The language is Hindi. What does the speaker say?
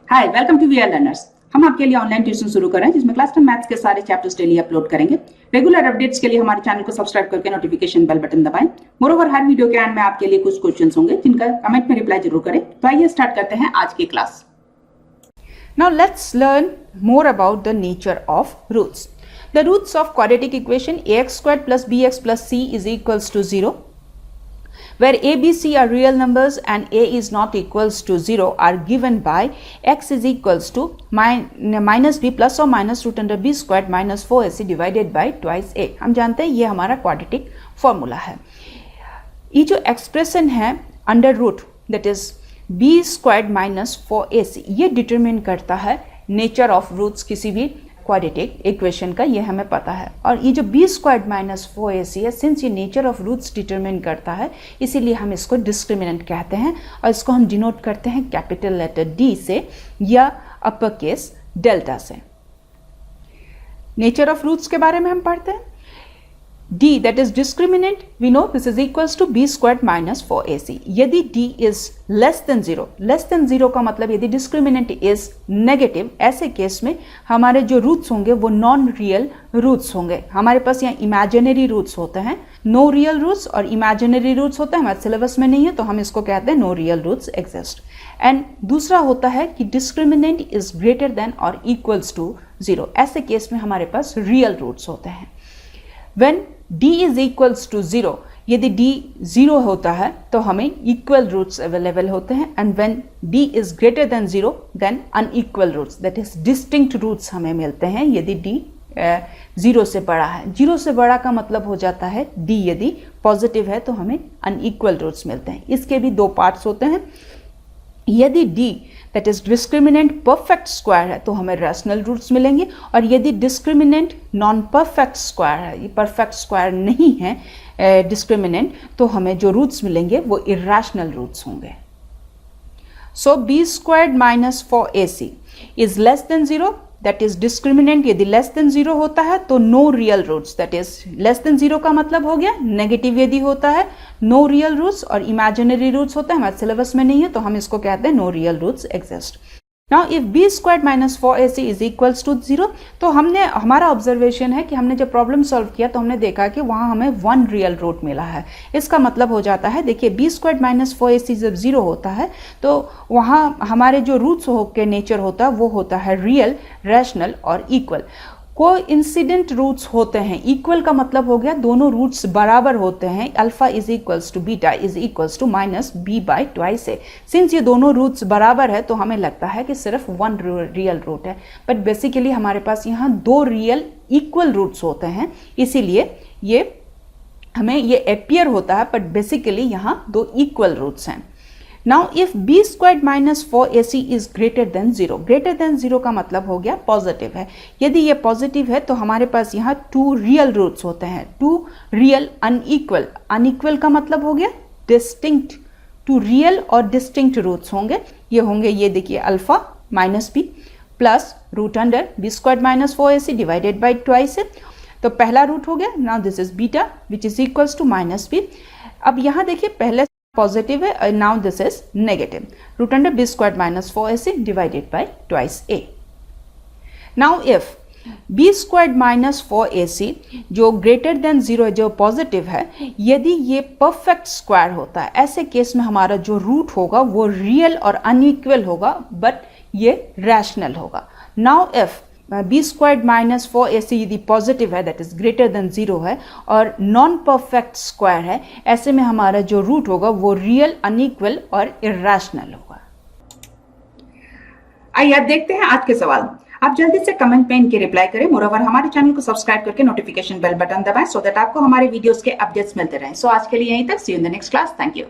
Hi, welcome to VRLearners। हम आपके लिए ऑनलाइन ट्यूशन शुरू कर रहे हैं जिसमें क्लास 10 मैथ्स के सारे चैप्टर्स डेली अपलोड करेंगे। रेगुलर अपडेट्स के लिए हमारे चैनल को सब्सक्राइब करके नोटिफिकेशन बेल बटन दबाएं। मोरोवर हर वीडियो के एंड में आपके लिए कुछ क्वेश्चंस होंगे जिनका कमेंट में रिप्लाई जरूर करें। तो आइए स्टार्ट करते हैं आज की class. Now let's learn more about the nature of roots. The roots of quadratic equation ax squared plus bx plus c is equals to 0, where a, b, c are real numbers and a is not equals to 0 are given by x is equals to minus b plus or minus root under b squared minus 4ac divided by twice a. हम जानते हैं ये हमारा quadratic formula है। ये जो expression है under root that is b squared minus 4ac ये determine करता है nature of roots किसी भी क्वाड्रेटिक इक्वेशन का, ये हमें पता है। और ये जो b स्क्वायर्ड माइनस 4ac है, सिंस ये नेचर ऑफ रूट्स डिटरमिन करता है इसीलिए हम इसको डिस्क्रिमिनेंट कहते हैं और इसको हम डिनोट करते हैं कैपिटल लेटर d से या अपर केस डेल्टा से। नेचर ऑफ रूट्स के बारे में हम पढ़ते हैं। d that is discriminant, we know this is equals to b squared minus 4ac. यदि d is less than 0 का मतलब यदि discriminant is negative, ऐसे केस में हमारे जो रूट्स होंगे वो नॉन रियल रूट्स होंगे। हमारे पास यहाँ इमेजिनरी रूट्स होते हैं, नो रियल रूट्स और इमेजिनरी रूट्स होते हैं। हमारे सिलेबस में नहीं है तो हम इसको कहते हैं no real roots exist. And दूसरा होता है कि discriminant is greater than or equals to 0, ऐसे केस में हमारे पास रियल रूट्स होते हैं। When d is equals to 0, यदि d 0 होता है तो हमें इक्वल रूट्स अवेलेबल होते हैं। And when d is greater than 0 then unequal roots that is distinct roots हमें मिलते हैं यदि d 0 से बड़ा है। 0 से बड़ा का मतलब हो जाता है d यदि पॉजिटिव है तो हमें अनइक्वल रूट्स मिलते हैं। इसके भी दो पार्ट्स होते हैं। यदि d that is discriminant perfect square है तो हमें रैशनल रूट्स मिलेंगे, और यदि डिस्क्रिमिनेंट नॉन परफेक्ट स्क्वायर है, ये परफेक्ट स्क्वायर नहीं है डिस्क्रिमिनेंट, तो हमें जो रूट्स मिलेंगे वो इरैशनल रूट्स होंगे। So b squared minus 4ac is less than 0, that is discriminant यदि लेस देन 0 होता है तो no real roots, that is less than 0 का मतलब हो गया नेगेटिव यदि होता है नो रियल रूट्स और इमेजिनरी रूट्स होते हैं। हमारे सिलेबस में नहीं है तो हम इसको कहते हैं no real roots exist. Now if b squared minus 4ac is equals to 0, तो हमारा ऑब्जर्वेशन है कि हमने जब प्रॉब्लम सॉल्व किया तो हमने देखा कि वहाँ हमें 1 रियल रूट मिला है। इसका मतलब हो जाता है, देखिए b स्क्वायर्ड माइनस 4ac जब 0 होता है तो वहाँ हमारे जो रूट्स के नेचर होता है वो होता है रियल, रैशनल और इक्वल। कोइंसिडेंट रूट्स होते हैं। इक्वल का मतलब हो गया दोनों रूट्स बराबर होते हैं। Alpha is equals to beta is equals to minus b by twice a. Since ये दोनों रूट्स बराबर है तो हमें लगता है कि सिर्फ 1 रियल रूट है, बट बेसिकली हमारे पास यहाँ 2 रियल इक्वल रूट्स होते हैं, इसीलिए ये हमें ये अपीयर होता है, बट बेसिकली यहाँ 2 इक्वल रूट्स हैं। Now if b squared minus 4ac is greater then 0, greater than 0 का मतलब हो गया पॉजिटिव है। यदि ये पॉजिटिव है तो हमारे पास यहाँ 2 रियल रूट्स होते हैं, 2 रियल अनइक्वल। अनइक्वल का मतलब हो गया डिस्टिंक्ट, 2 रियल और डिस्टिंक्ट रूट्स होंगे। ये होंगे, ये देखिए alpha minus b plus root under b squared minus 4ac divided by twice है। तो पहला रूट हो गया। Now this is beta which is equals to minus b। अब यहाँ देखिए पहले पॉजिटिव है, now this is negative, root under b squared minus 4ac divided by twice a। Now if b squared minus 4ac जो ग्रेटर देन 0 है, जो पॉजिटिव है, यदि ये परफेक्ट स्क्वायर होता है, ऐसे केस में हमारा जो रूट होगा वो रियल और अनइक्वल होगा, बट ये रैशनल होगा। Now if b squared minus 4ac यदि पॉजिटिव है, दैट इज ग्रेटर देन 0 है और नॉन परफेक्ट स्क्वायर है, ऐसे में हमारा जो रूट होगा वो रियल, अनइक्वल और इरैशनल होगा। आइए अब देखते हैं आज के सवाल। आप जल्दी से कमेंट में इनके रिप्लाई करें। मोरोवर हमारे चैनल को सब्सक्राइब करके नोटिफिकेशन बेल बटन दबाएं सो दैट आपको हमारे वीडियोस के अपडेट्स मिलते रहें। सो आज के लिए यहीं तक। See you in the next class. Thank you.